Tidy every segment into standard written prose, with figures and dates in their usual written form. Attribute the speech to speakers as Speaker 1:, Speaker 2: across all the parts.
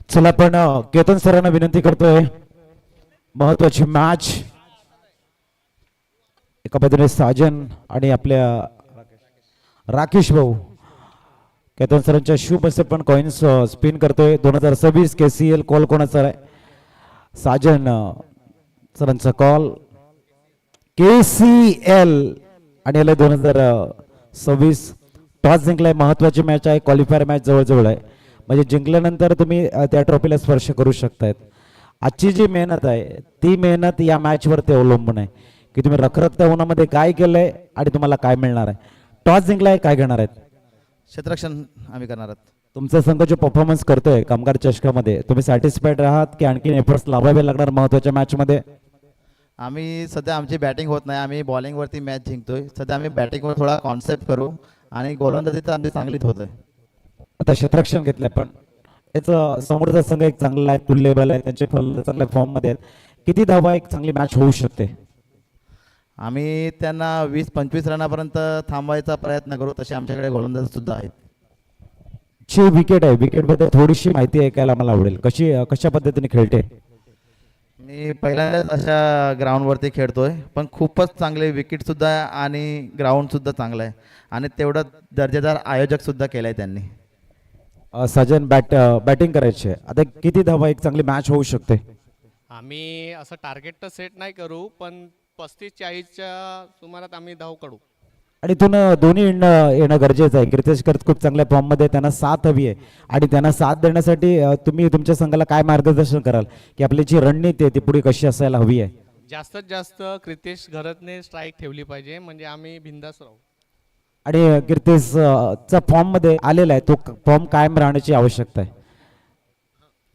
Speaker 1: चला पण केतन सरांना विनंती करतोय, महत्वाची मॅच एका बाजूने साजन आणि आपल्या राकेश भाऊ केतन सरांच्या शुभ असे पण कॉइन्स स्पिन करतोय. 2026 KCL कॉल कोणाचा आहे? साजन सरांचा कॉल KCL आणि याला 2026 टॉस जिंकलाय. महत्वाची मॅच आहे, क्वालिफायर मॅच जवळजवळ आहे, म्हणजे जिंकल्यानंतर तुम्ही त्या ट्रॉफीला स्पर्श करू शकतायत. आजची जी मेहनत आहे ती मेहनत या मॅचवरती अवलंबून आहे की तुम्ही रखरखत्या उन्हामध्ये काय केलंय आणि तुम्हाला काय मिळणार आहे. टॉस जिंकलाय, काय घेणार आहेत?
Speaker 2: क्षेत्ररक्षण आम्ही करणार आहोत.
Speaker 1: तुमचा संघ जो परफॉर्मन्स करतोय कामगार चषकामध्ये, तुम्ही सॅटिस्फाईड आहात की आणखी एफर्ट्स लावावे लागणार महत्वाच्या मॅचमध्ये?
Speaker 2: आम्ही सध्या आमची बॅटिंग होत नाही, आम्ही बॉलिंगवरती मॅच जिंकतोय. सध्या आम्ही बॅटिंगवर थोडा कॉन्सेप्ट करू आणि गोलंदाजी तर आमची चांगलीच होत आहे.
Speaker 1: आता क्षेत्ररक्षण घेतलंय पण याचं समोरचा संघ एक चांगला आहे, तुल्यबल आहे, त्यांचे फल चांगल्या फॉर्म मध्ये आहेत. किती धावा एक चांगली मॅच होऊ शकते?
Speaker 2: आम्ही त्यांना 20-25 रनापर्यंत थांबवायचा प्रयत्न करू. तसे आमच्याकडे गोलंदाज सुद्धा आहेत.
Speaker 1: ची विकेट आहे, विकेट बद्दल थोडीशी माहिती ऐकायला मला आवडेल. कशा पद्धतीने खेळते?
Speaker 2: मी पहिल्यांदाच अशा ग्राउंडवरती खेळतोय, पण खूपच चांगले विकेट सुद्धा आहे आणि ग्राउंड सुद्धा चांगलं आहे आणि तेवढं दर्जेदार आयोजक सुद्धा केलंय त्यांनी.
Speaker 1: सजन बॅटिंग करायची आहे. आता किती धावा एक चांगली मॅच होऊ शकते?
Speaker 3: आम्ही असं टार्गेट तर सेट नाही करू, पण 35-40च्या सुमारात आम्ही धाव काढू.
Speaker 1: आणि इथून दोन्ही येणं गरजेचं आहे. कीर्तेश करत खूप चांगल्या फॉर्म मध्ये, त्यांना साथ हवी आहे आणि त्यांना साथ देण्यासाठी तुम्ही तुमच्या संघाला काय मार्गदर्शन कराल की आपली जी रणनीती आहे ती पुढे कशी असायला हवी आहे?
Speaker 3: जास्तीत जास्त क्रितेश घरतने स्ट्राईक ठेवली पाहिजे, म्हणजे आम्ही बिंदास राहू.
Speaker 1: आणि कीर्तेश चा फॉर्म मध्ये आलेला आहे, तो फॉर्म कायम राहण्याची आवश्यकता आहे.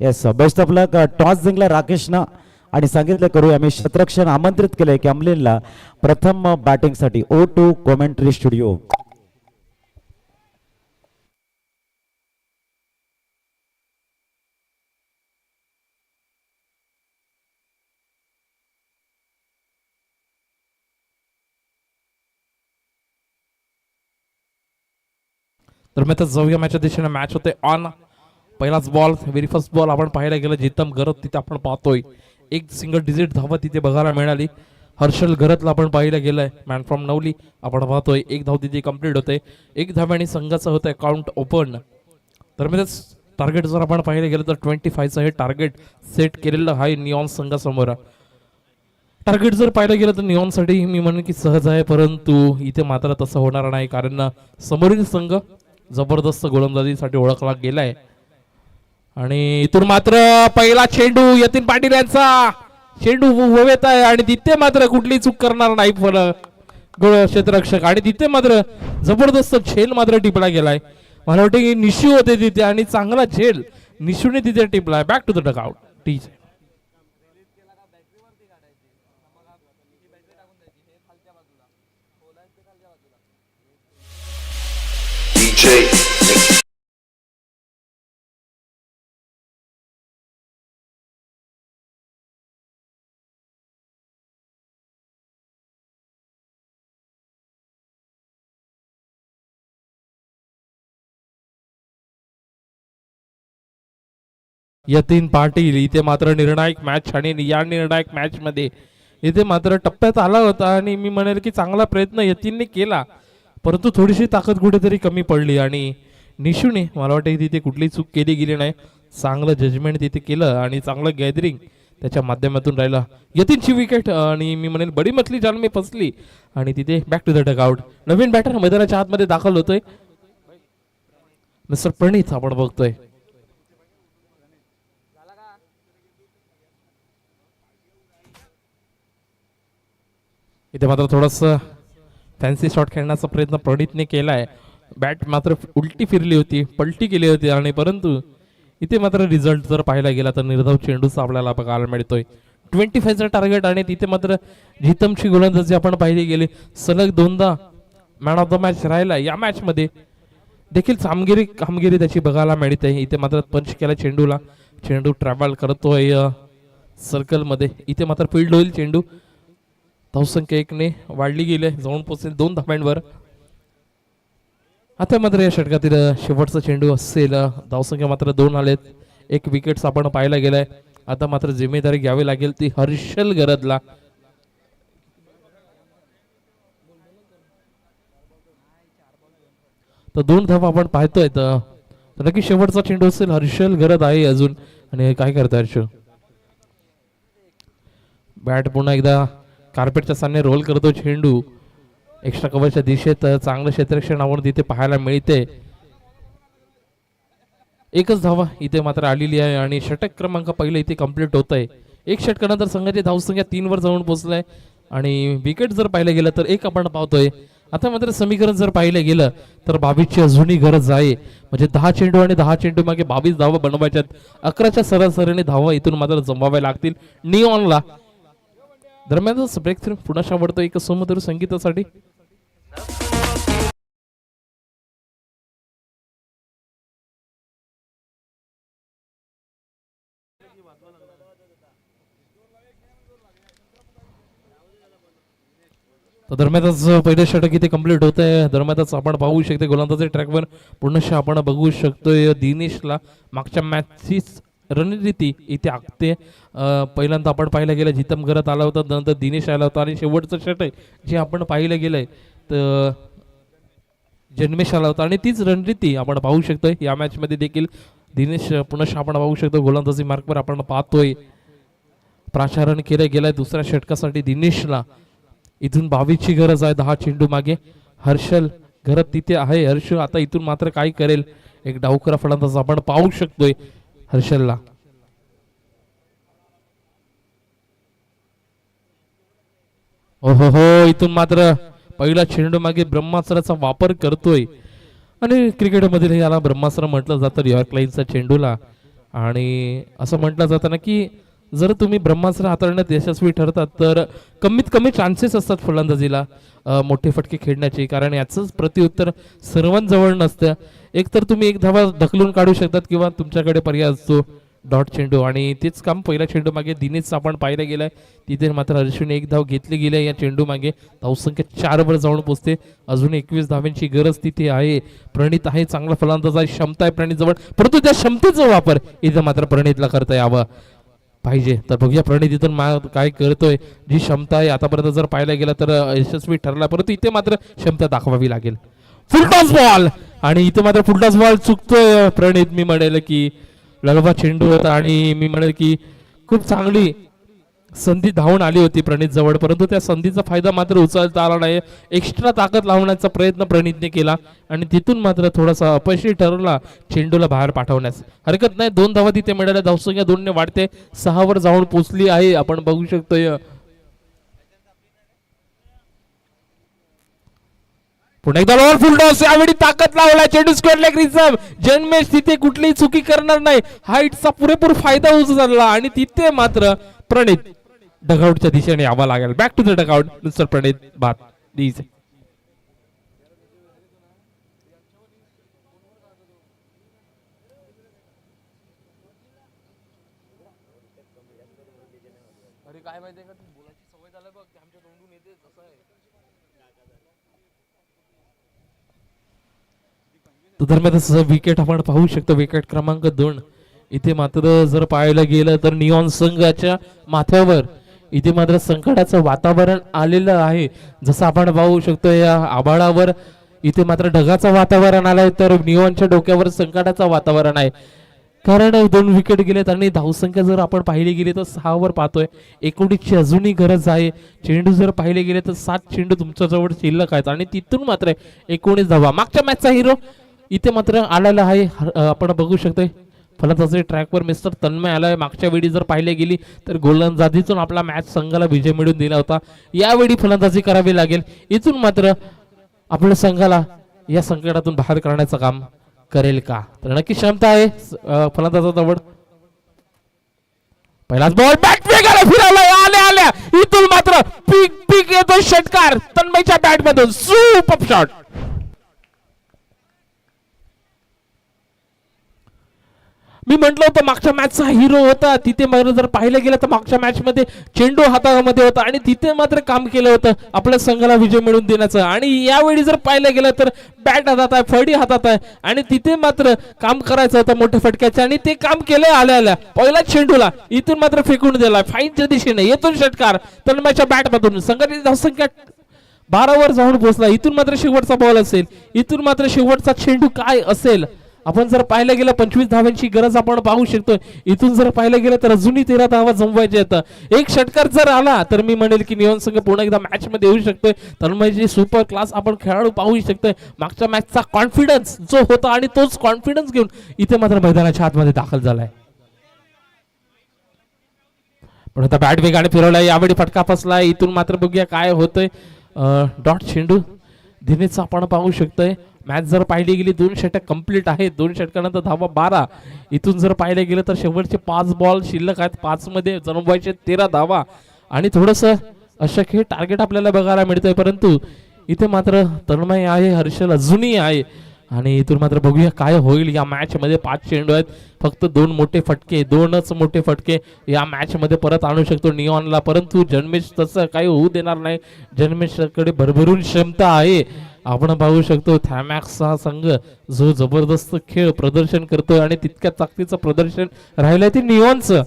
Speaker 1: Yes, best of luck. Toss जिंकला राकेशनं आणि सांगितलं करूया आम्ही क्षेत्ररक्षण आमंत्रित केलंय की अमलीनला प्रथम बॅटिंगसाठी O2 कॉमेंट्री स्टुडिओ.
Speaker 4: तर मी आता जाऊया मॅचच्या दिशेने. मॅच होते ऑन. पहिलाच बॉल, व्हेरी फर्स्ट बॉल आपण पाहायला गेलं जितम गरत तिथे आपण पाहतोय एक सिंगल डिजिट धावा तिथे बघायला मिळाली. हर्षल गरतला आपण पाहायला गेलंय, मॅन फ्रॉम नवली आपण पाहतोय एक धाव तिथे कंप्लीट होते. एक धाव्याने संघाचं होतंय काउंट ओपन. तर मी टार्गेट जर आपण पाहायला गेलं तर 25चं हे टार्गेट सेट केलेलं आहे निऑन संघासमोर. टार्गेट जर पाहायला गेलं तर निऑनसाठी मी म्हणेन की सहज आहे, परंतु इथे मात्र तसं होणार नाही, कारण समोरील संघ जबरदस्त गोलंदाजीसाठी ओळखला गेलाय. आणि इथून मात्र पहिला चेंडू यतीन पाटील यांचा चेंडू हवेत आहे आणि तिथे मात्र कुठली चूक करणार नाही क्षेत्ररक्षक. आणि तिथे मात्र जबरदस्त झेल मात्र टिपला गेलाय. मला वाटतं की निशू होते तिथे आणि चांगला झेल निशूने तिथे टिपलाय. Back to the dugout. ठीक आहे. यतीन पाटील इथे मात्र निर्णायक मॅच, आणि या निर्णायक मॅच मध्ये इथे मात्र टप्प्यात आला होता आणि मी म्हणेल की चांगला प्रयत्न यतीनने केला, परंतु थोडीशी ताकद कुठेतरी कमी पडली आणि निशूने मला वाटतं तिथे कुठली चूक केली गेली नाही. चांगलं जजमेंट तिथे केलं आणि चांगलं गॅदरिंग त्याच्या माध्यमातून राहिला. यतीनची विकेट आणि मी म्हणेल बडी मछली जाल में फसली आणि तिथे बॅक टू द डगआउट. नवीन बॅटर मैदानाच्या आतमध्ये दाखल होतोय मिस्टर प्रणित आपण बघतोय. इथे मात्र थोडस फॅन्सी शॉट खेळण्याचा प्रयत्न प्रणितने केलाय. बॅट मात्र उलटी फिरली होती, पलटी केली होती आणि परंतु इथे मात्र रिझल्ट जर पाहायला गेला तर निर्धाव चेंडूचा आपल्याला बघायला मिळतोय. 25चं टार्गेट आणि तिथे मात्र जितमची गोलंदाजी आपण पाहिली गेली. सलग दोनदा मॅन ऑफ द मॅच राहिला. या मॅच मध्ये देखील कामगिरी त्याची बघायला मिळते. इथे मात्र पंच केला चेंडूला, चेंडू ट्रॅव्हल करतोय सर्कल मध्ये. इथे मात्र फील्ड होईल चेंडू. धावसंख्या 1ने वाढली गेली, जाऊन पोहोचेल 2 धाब्यांवर. आता मात्र या षटकातील शेवटचा चेंडू असेल. धावसंख्या मात्र 2 आलेत. 1 विकेट्स आपण पाहायला गेलाय. आता मात्र जिम्मेदारी घ्यावी लागेल ती हर्षल गरजला. तर 2 धावा आपण पाहतोय. तर नक्की शेवटचा चेंडू असेल. हर्षल गरज आहे अजून. आणि काय करतोय हर्षल? बॅट पुन्हा एकदा कार्पेटच्या सामने रोल करतो चेंडू. एक्स्ट्रा कव्हरच्या दिशेत चांगलं क्षेत्ररक्षण आपण तिथे पाहायला मिळते. एकच धावा इथे मात्र आलेली आहे आणि षटक क्रमांक पहिलं इथे कंप्लीट होत आहे. 1 षटकानंतर संघाची धावसंख्या 3 वर जाऊन पोहोचलाय आणि विकेट जर पाहिलं गेलं तर 1 आपण पाहतोय. आता मात्र समीकरण जर पाहिलं गेलं तर 22ची अजूनही गरज आहे. म्हणजे 10 चेंडू आणि 10 चेंडू मागे 22 धावा बनवायच्यात. 11च्या सरासरीने धावा इथून मात्र जमवाव्या लागतील निऑनला. दरम्यानच ब्रेक थ्रू पुन्हा शावडतो एक सुमधुर संगीतासाठी. तर दरम्यानच पहिलं षटक इथे कंप्लीट होत आहे. दरम्यानच आपण पाहू शकतो गोलंदाजी ट्रॅकवर पुनश्च आपण बघू शकतोय दिनेशला मागच्या मॅचचीच रणनीती इथे आखते. पहिल्यांदा आपण पाहिलं गेलं जितम करत आला होता, नंतर दिनेश आला होता आणि शेवटचं षटक जे आपण पाहिलं गेलंय तर जन्मेश आला होता आणि तीच रणनीती आपण पाहू शकतोय या मॅच मध्ये देखील. दिनेश पुनश्च आपण पाहू शकतो गोलंदाजी मार्कवर आपण पाहतोय प्राचारण केलं गेलंय दुसऱ्या षटकासाठी दिनेशला. इथून 22ची गरज आहे 10 चेंडू मागे. हर्षल घरात तिथे आहे. हर्ष आता इथून मात्र काय करेल? एक डावखरा फलंदाज आपण पाहू शकतोय हर्षलला. ओहो हो, इथून मात्र पहिला चेंडू मागे ब्रह्मास्त्राचा वापर करतोय आणि क्रिकेटमधील याला ब्रह्मास्त्र म्हटलं जातं यॉर्क लाईनचा चेंडूला. आणि असं म्हटलं जातं ना की जर तुम्ही ब्रह्मास्त्र हाताळण्यात यशस्वी ठरतात तर कमीत कमी चान्सेस असतात फलंदाजीला मोठे फटके खेळण्याचे. कारण याचंच प्रत्युत्तर सर्वांजवळ नसतं. एक तर तुम्ही 1 धावा ढकलून काढू शकतात किंवा तुमच्याकडे पर्याय असतो डॉट चेंडू. आणि तेच काम पहिल्या चेंडू मागे दिनेश आपण पाहिलं गेलंय. तिथे मात्र हर्षूने 1 धाव घेतली गेली या चेंडू मागे. धावसंख्या 4 वर जाऊन पोहोचते. अजून 21 धावांची गरज तिथे आहे. प्रणित आहे, चांगला फलंदाज आहे, क्षमता आहे प्रणित जवळ, परंतु त्या क्षमतेचा वापर इथं मात्र प्रणितला करता यावा पाहिजे. तर बघूया प्रणित इथून काय करतोय. जी क्षमता आहे आतापर्यंत जर पाहायला गेलं तर यशस्वी ठरला, परंतु इथे मात्र क्षमता दाखवावी लागेल. फुलटॉस बॉल आणि इथे मात्र फुलटॉस बॉल चुकतोय प्रणित. मी म्हणेल की लढवा चेंडू होता आणि मी म्हणेल की खूप चांगली संधी धावून आली होती प्रणित जवळ, परंतु त्या संधीचा फायदा मात्र उचलता आला नाही. एक्स्ट्रा ताकद लावण्याचा प्रयत्न प्रणितने केला आणि तिथून मात्र थोडासा अपयशी ठरला चेंडूला बाहेर पाठवण्यास. हरकत नाही, 2 धावा तिथे मिळाल्या. धावसंख्या 2 ने वाढते, 6 वर जाऊन पोहोचली आहे. आपण बघू शकतोय पुन्हा एकदा लॉर फुल टॉस. यावेळी ताकद लावला चेंडू स्क्वेअर लेग रिझर्व. जन्मेश तिथे कुठलीही चुकी करणार नाही. हाईटचा पुरेपूर फायदा उचलला आणि तिथे मात्र प्रणित डगआउटच्या दिशेने यावं लागेल. Back to the dugout mister Pranit बात प्लीज. काय माहिती का बोलायची सवय झालं बघ आमच्या तोंडून येते तसं आहे. तर दरम्यान विकेट आपण पाहू शकतो. विकेट क्रमांक 2 इथे मात्र जर पाहायला गेलं तर निऑन संघाच्या माथ्यावर इथे मात्र संकटाचं वातावरण आलेलं आहे. जसं आपण पाहू शकतो या आभाळावर इथे मात्र ढगाचं वातावरण आलंय तर निऑनच्या डोक्यावर संकटाचं वातावरण आहे. कारण 2 विकेट गेलेत आणि धावसंख्या जर आपण पाहिली गेली तर 6 वर पाहतोय. 19ची अजूनही गरज आहे. चेंडू जर पाहिले गेले तर 7 चेंडू तुमच्या जवळ शिल्लक आहेत आणि तिथून मात्र 19 धावा. मागच्या मॅचचा हिरो इथे मात्र आलेला आहे. आपण बघू शकतोय फलंदाजी ट्रॅकवर मिस्टर तन्मय आलाय. मागच्या वेळी जर पाहिले गेली तर गोलंदाजीतून आपला मॅच संघाला विजय मिळवून दिला होता. यावेळी फलंदाजी करावी लागेल. इथून मात्र आपल्या संघाला या संकटातून बाहेर करण्याचं काम करेल का? तर नक्की क्षमता आहे फलंदाजाजवळ. पहिलाच बॉल बॅट वेगाला फिरवलाय. आल्या इथून मात्र पीक येतो षटकार तन्मयच्या बॅट मधून. Super shot. मी म्हटलं होतं मागच्या मॅचचा हिरो होता, तिथे मला जर पाहिलं गेलं तर मागच्या मॅच मध्ये चेंडू हातामध्ये होता आणि तिथे मात्र काम केलं होतं आपल्या संघाला विजय मिळवून देण्याचं. आणि यावेळी जर पाहिलं गेलं तर बॅट हातात आहे, फळी हातात आहे आणि तिथे मात्र काम करायचं होतं मोठ्या फटक्याचं आणि ते काम केलंय. आल्या पहिला चेंडूला इथून मात्र फेकून दिला फाईनच्या दिशेने, येथून षटकार तन्मयच्या बॅट मधून. संघाची धावसंख्या 12 वर जाऊन पोहोचला. इथून मात्र शेवटचा बॉल असेल, इथून मात्र शेवटचा चेंडू काय असेल. आपण जर पाहिलं गेलं 25 धावांची गरज आपण पाहू शकतो. इथून जर पाहिलं गेलं तर अजूनही 13 धावा जमवायच्या आहेत. एक षटकार जर आला तर मी म्हणेल की नियोन संघ पुन्हा एकदा मॅच मध्ये येऊ शकतोय. तन्मयची सुपर क्लास आपण खेळाडू पाहू शकतोय. मागच्या मॅचचा कॉन्फिडन्स जो होता आणि तोच कॉन्फिडन्स घेऊन इथे मात्र मैदानाच्या आतमध्ये दाखल झालाय. पण आता बॅट वेगाने फिरवलाय, यावेळी फटका फसलाय. इथून मात्र बघूया काय होतंय. डॉट चेंडू धीमेचा आपण पाहू शकतोय. मॅच जर पाहिली गेली 2 षटक कंप्लीट आहेत, 2 षटकानंतर धावा 12. इथून जर पाहिलं गेलं तर शेवटचे 5 बॉल शिल्लक आहेत, 5 मध्ये जमवायचे 13 धावा आणि थोडंसं अशक्य टार्गेट आपल्याला बघायला मिळतंय. परंतु इथे मात्र तन्मय आहे, हर्षल अजूनही आहे आणि इथून मात्र बघूया काय होईल. या मॅच मध्ये 5 चेंडू आहेत, फक्त 2 मोठे फटके, 2च मोठे फटके या मॅच मध्ये परत आणू शकतो निऑनला. परंतु जन्मेश तसं काही होऊ देणार नाही. जन्मेशकडे भरभरून क्षमता आहे. आपण पाहू शकतो थॅमॅक्सचा संघ जो जबरदस्त खेळ प्रदर्शन करतोय आणि तितक्या ताकदीचं प्रदर्शन राहिलंय ते निऑनचं.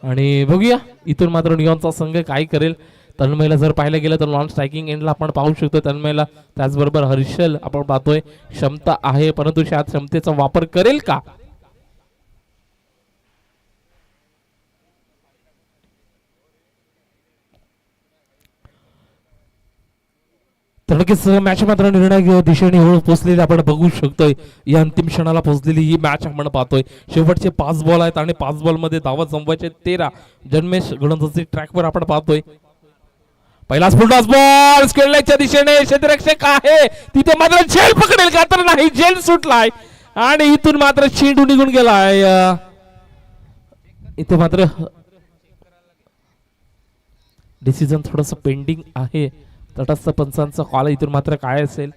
Speaker 4: आणि बघूया इथून मात्र निऑनचा संघ काय करेल. तन्मयला जर पाहिलं गेलं तर नॉन स्ट्रायकिंग एंडला आपण पाहू शकतो तन्मयला. त्याचबरोबर हर्षल आपण पाहतोय क्षमता आहे, परंतु त्या क्षमतेचा वापर करेल का. तर नक्कीच मॅच मात्र निर्णय दिशेने हळू पोहोचलेली आपण बघू शकतोय. या अंतिम क्षणाला पोहोचलेली ही मॅच आपण पाहतोय. शेवटचे 5 बॉल आहेत आणि 5 बॉल मध्ये धावा जमवायचे 13. जन्मेश गोलंदाजी ट्रॅकवर आपण पाहतोय. पहिलाच फुलटॉस बॉल खेळण्याच्या दिशेने क्षेत्ररक्षक आहे, तिथे मात्र झेल पकडेल का तर नाही, झेल सुटलाय आणि इथून मात्र चेंडू निघून गेलाय. इथे मात्र डिसिजन थोडस पेंडिंग आहे. तटस्थ पंचांचा कॉल इथून मात्र काय असेल.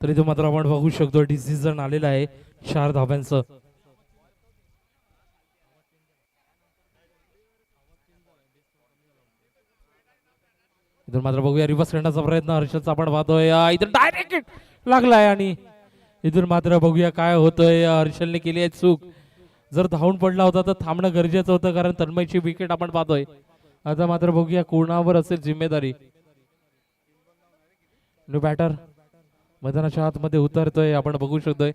Speaker 4: तर इथे मात्र आपण बघू शकतो डिसिजन आलेला आहे 4 धाव्यांचं. इथून मात्र बघूया रिव्हर्स करण्याचा प्रयत्न हर्षदचा आपण पाहतोय. इथून डायरेक्ट हिट लागलाय आणि इथून मात्र बघूया काय होतंय. हर्षलने केली आहे चूक. जर धावून पडला होता तर थांबणं गरजेचं होतं कारण तन्मयची विकेट आपण पाहतोय. आता मात्र बघूया कोणावर असेल जिम्मेदारी. न्यू बॅटर मैदानाच्या आतमध्ये उतरतोय आपण बघू शकतोय.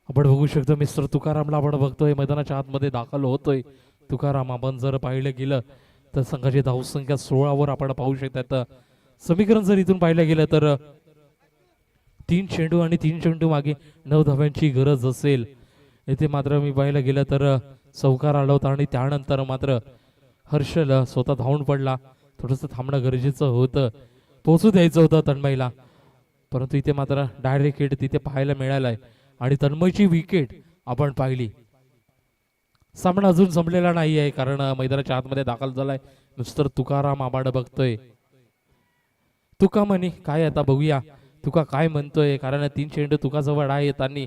Speaker 4: आपण बघू शकतो मिस्टर तुकारामला आपण बघतोय मैदानाच्या आतमध्ये दाखल होतोय. तुकाराम आपण जर पाहिलं गेलं तर संघाची धावसंख्या 16 आपण पाहू शकतात. समीकरण जर इथून पाहिलं गेलं तर 3 चेंडू आणि 3 चेंडू मागे 9 धाव्यांची गरज असेल. येथे मात्र मी पाहिलं गेलं तर चौकार आला होता आणि त्यानंतर मात्र हर्षल स्वतः धावून पडला. थोडंसं थांबणं गरजेचं होतं, पोहोचू द्यायचं होतं तन्मयला, परंतु इथे मात्र डायरेक्ट हिट तिथे पाहायला मिळालाय आणि तन्मयची विकेट आपण पाहिली. सामना अजून संपलेला नाही आहे कारण मैदानाच्या आतमध्ये दाखल झालाय मिस्टर तुकाराम आपण बघतोय. तुका म्हणे काय आता बघूया तुका काय म्हणतोय कारण 3 चेंडू तुका जवळ आहेत आणि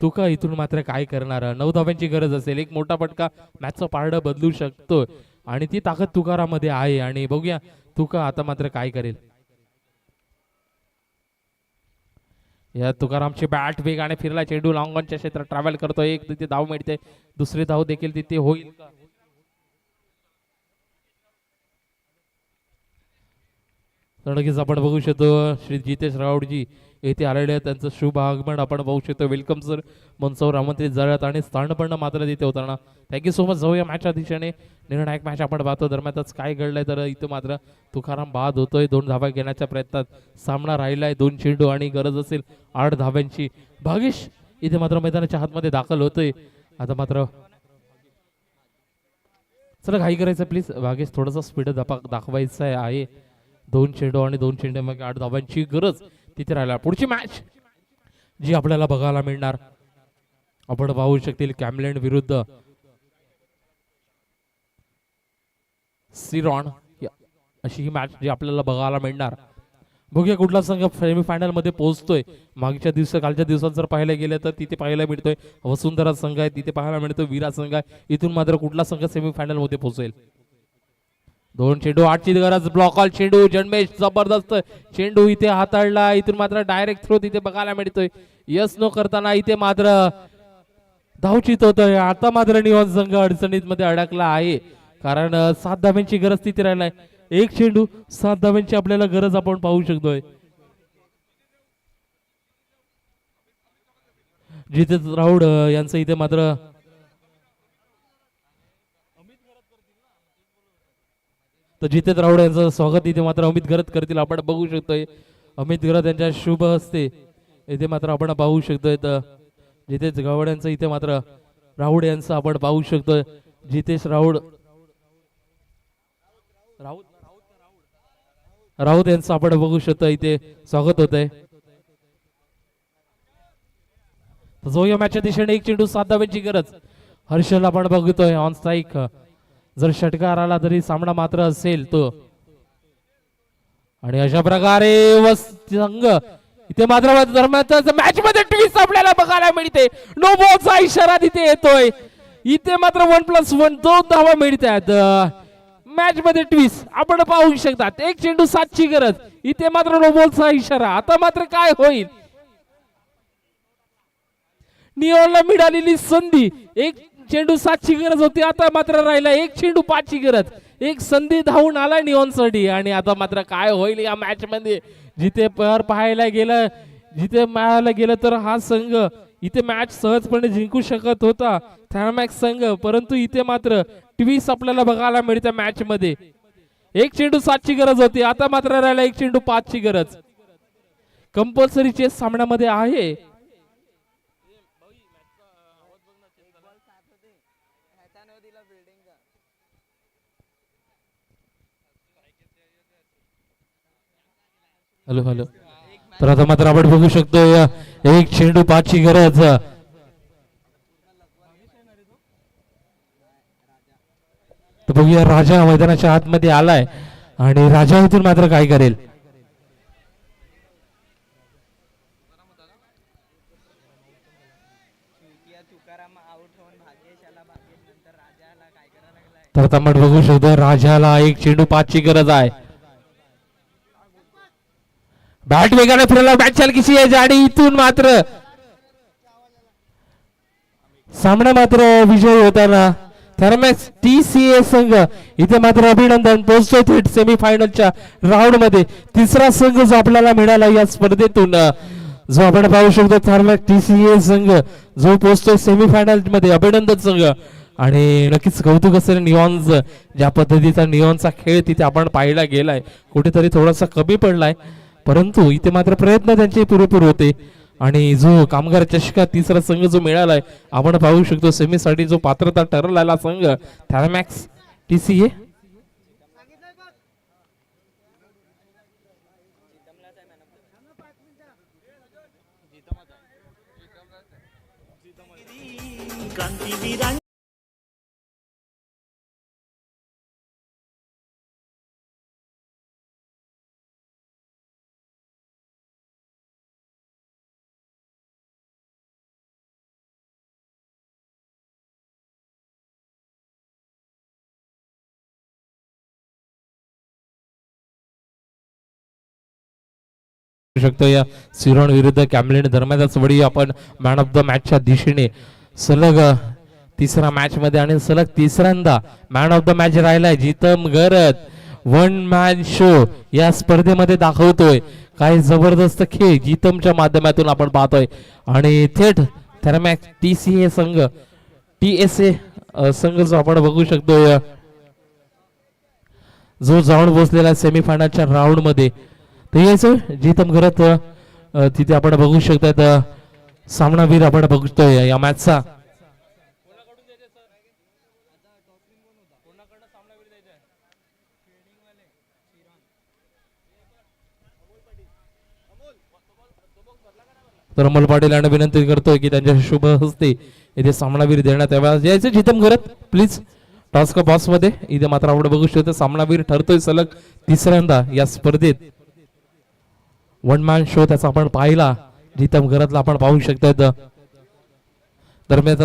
Speaker 4: तुका इथून मात्र काय करणार. 9 धाव्यांची गरज असेल. एक मोठा फटका मॅचचं पारडं बदलू शकतो आणि ती ताकद तुकारामध्ये आहे आणि बघूया तुका आता मात्र काय करेल. या तुकारामची बॅट वेगाने फिरला. चेंडू लॉंगॉनच्या क्षेत्रात ट्रॅव्हल करतोय. एक तिथे धाव मिळते, दुसरी धाव देखील तिथे होईल का. नक्कीच आपण बघू शकतो श्री जितेश राऊतजी येथे आलेले आहेत. त्यांचं शुभ आगमन आपण बघू शकतो. Welcome sir. मनसौर आमंत्रित झाल्यात आणि स्थान पण मात्र तिथे होताना. Thank you so much. जाऊया मॅचच्या दिशेने. निर्णायक मॅच आपण पाहतो. दरम्यानच काय घडलंय तर इथं मात्र तुकाराम बाद होतोय. 2 धावा घेण्याच्या प्रयत्नात सामना राहिलाय. 2 चेंडू आणि गरज असेल 8 धाव्यांची. भागेश इथे मात्र मैदानाच्या हातमध्ये दाखल होतोय. आता मात्र चला घाई करायचं प्लीज. भागेश थोडासा स्पीड दाखवायचा आहे. 2 चेंडू आणि 2 चेंडू मग 8 धावांची गरज तिथे राहिला. पुढची मॅच जी आपल्याला बघायला मिळणार आपण पाहू शकतील कॅमलँड विरुद्ध सिरॉन अशी ही मॅच जी आपल्याला बघायला मिळणार. बघूया कुठला संघ सेमीफायनल मध्ये पोहोचतोय. कालच्या दिवसात जर पाहायला गेलं तर तिथे पाहायला मिळतोय वसुंधरा संघ आहे, तिथे पाहायला मिळतोय वीरा संघ आहे. इथून मात्र कुठला संघ सेमीफायनल मध्ये पोहोचेल. 2 चेंडू 8ची गरज. ब्लॉक ऑल चेंडू. जन्मेश जबरदस्त चेंडू इथे हाताळला. इथून मात्र डायरेक्ट थ्रो तिथे बघायला मिळतोय. यस नो करताना इथे मात्र धावचित होतोय. आता मात्र निवान संघ अडचणीत मध्ये अडकला आहे कारण 7 धाव्यांची गरज तिथे राहिलाय. 1 चेंडू 7 धाव्यांची आपल्याला गरज आपण पाहू शकतोय. जितेश राऊड यांचं इथे मात्र तर जितेश राऊड यांचं स्वागत इथे मात्र अमित गरत करतील आपण बघू शकतोय. अमित गरत यांच्या शुभ हस्ते इथे मात्र आपण पाहू शकतोय. तर जितेश गावड यांचं इथे मात्र राऊड यांचं आपण पाहू शकतोय. जितेश राऊड राऊत यांचं आपण बघू शकतो इथे स्वागत होत आहे. जो या मॅचच्या दिशेने 1 चेंडू 7 धाव्यांची गरज. हर्षल आपण बघतोय ऑन स्ट्राईक. जर षटकार आला तरी सामना मात्र असेल तो आणि अशा प्रकारे संघ इथे मात्र दरम्यान मॅच मध्ये ट्विस्ट आपल्याला बघायला मिळते. नो बॉलचा इशारा तिथे येतोय. इथे मात्र 1+1 2 धावा मिळतात. मॅच मध्ये ट्विस्ट आपण पाहू शकतात. 1 चेंडू 7ची गरज. इथे मात्र नो बॉलचा इशारा. आता मात्र काय होईल. नियोनला मिळालेली संधी 1 चेंडू 7ची गरज होती. आता मात्र राहिला 1 चेंडू 5ची गरज. एक संधी धावून आला नियोनसाठी आणि आता मात्र काय होईल या मॅच मध्ये. जिथे पाहायला गेलं तर हा संघ इथे मॅच सहजपणे जिंकू शकत होता थॅरमॅक्स संघ, परंतु इथे मात्र ट्विस्ट आपल्याला बघायला मिळते मॅच मध्ये. 1 चेंडू 7ची गरज होती. आता मात्र राहिला 1 चेंडू 5ची गरज. कंपल्सरी चेस सामन्यामध्ये आहे. हॅलो तर आता मात्र आपण बघू शकतो 1 चेंडू 5ची गरज. तर बघूया राजा मैदानाच्या आतमध्ये आलाय आणि राजा इथून मात्र काय करेल. तर आपण बघू शकतो राजाला एक चेंडू 5ची गरज आहे. बॅट वेगाने फिरला, बॅट चालकीची आहे आणि इथून मात्र सामना मात्र विजयी होताना थर्मॅक्स TCA संघ इथे मात्र अभिनंदन पोहोचतोय थेट सेमीफायनलच्या राऊंड मध्ये. तिसरा संघ जो आपल्याला मिळाला या स्पर्धेतून जो आपण पाहू शकतो थर्मॅक्स TCA संघ जो पोहोचतोय सेमीफायनल मध्ये. अभिनंदन संघ आणि नक्कीच कौतुक असेल निऑन्स ज्या पद्धतीचा निऑनचा खेळ तिथे आपण पाहायला गेलाय. कुठेतरी थोडासा कमी पडलाय परंतु इथे मात्र प्रयत्न त्यांचे पुरेपूर होते. आणि जो कामगार चषका तिसरा संघ जो मिळालाय आपण पाहू शकतो सेमीसाठी जो पात्रता ठरलेला संघ थर्मॅक्स TCA. शकतो या सिरॉन विरुद्ध कॅमलिन दरम्यानच वडी आपण मॅन ऑफ द मॅचच्या दिशेने सलग तिसरा मॅच मध्ये आणि सलग तिसऱ्यांदा मॅन ऑफ द मॅच राहिलाय जितम गरत. वन मॅन शो या स्पर्धेमध्ये दाखवतोय. काय जबरदस्त खेळ जितमच्या माध्यमातून आपण पाहतोय आणि थेट थर्मॅक्स TCA संघ TSA संघ जो आपण बघू शकतोय जो जाऊन बसलेला सेमीफायनलच्या राऊंड मध्ये. तर यायचं जितम करत तिथे आपण बघू शकतात सामनावीर आपण बघतोय या मॅचचा. तर अमोल पाटील यांना विनंती करतोय की त्यांच्या शुभ हस्ते इथे सामनावीर देण्यात यावा. यायचं जितम करत प्लीज टास्क बॉक्स मध्ये. इथे मात्र आपण बघू शकतो सामनावीर ठरतोय सलग तिसऱ्यांदा या स्पर्धेत. वन मॅन शो त्याचा आपण पाहिला जितम घरातला आपण पाहू शकतात. दरम्यान